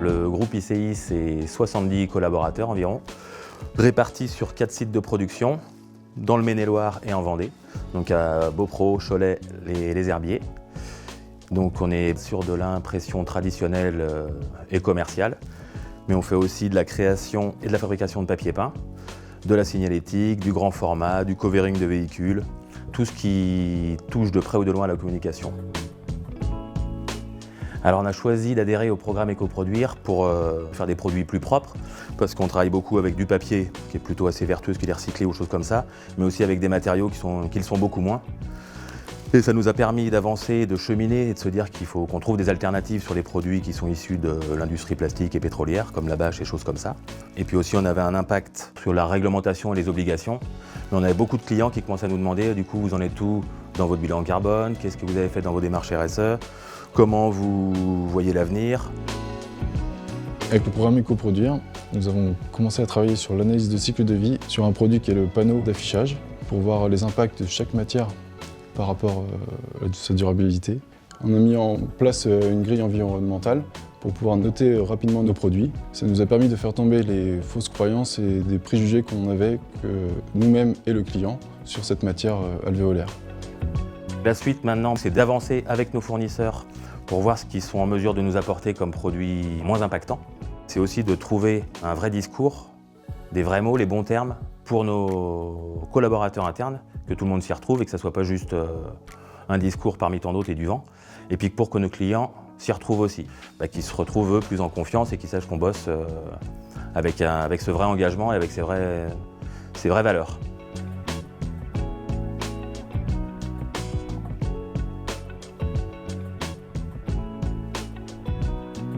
Le groupe ICI, c'est 70 collaborateurs environ, répartis sur 4 sites de production, dans le Maine-et-Loire et en Vendée, donc à Beaupro, Cholet et les Herbiers. Donc on est sur de l'impression traditionnelle et commerciale, mais on fait aussi de la création et de la fabrication de papier peint, de la signalétique, du grand format, du covering de véhicules, tout ce qui touche de près ou de loin à la communication. Alors on a choisi d'adhérer au programme Éco-Produire pour faire des produits plus propres, parce qu'on travaille beaucoup avec du papier qui est plutôt assez vertueux, qui est recyclé ou choses comme ça, mais aussi avec des matériaux qui le sont beaucoup moins. Et ça nous a permis d'avancer, de cheminer et de se dire qu'il faut qu'on trouve des alternatives sur les produits qui sont issus de l'industrie plastique et pétrolière, comme la bâche et choses comme ça. Et puis aussi on avait un impact sur la réglementation et les obligations. Mais on avait beaucoup de clients qui commençaient à nous demander, du coup, vous en êtes où dans votre bilan carbone? Qu'est-ce que vous avez fait dans vos démarches RSE? Comment vous voyez l'avenir? Avec le programme Éco-Produire, nous avons commencé à travailler sur l'analyse de cycle de vie sur un produit qui est le panneau d'affichage pour voir les impacts de chaque matière par rapport à sa durabilité. On a mis en place une grille environnementale pour pouvoir noter rapidement nos produits. Ça nous a permis de faire tomber les fausses croyances et des préjugés qu'on avait, que nous-mêmes et le client, sur cette matière alvéolaire. La suite maintenant, c'est d'avancer avec nos fournisseurs pour voir ce qu'ils sont en mesure de nous apporter comme produits moins impactants. C'est aussi de trouver un vrai discours, des vrais mots, les bons termes pour nos collaborateurs internes, que tout le monde s'y retrouve et que ça ne soit pas juste un discours parmi tant d'autres et du vent. Et puis pour que nos clients s'y retrouvent aussi, qu'ils se retrouvent eux plus en confiance et qu'ils sachent qu'on bosse avec ce vrai engagement et avec ces vraies valeurs.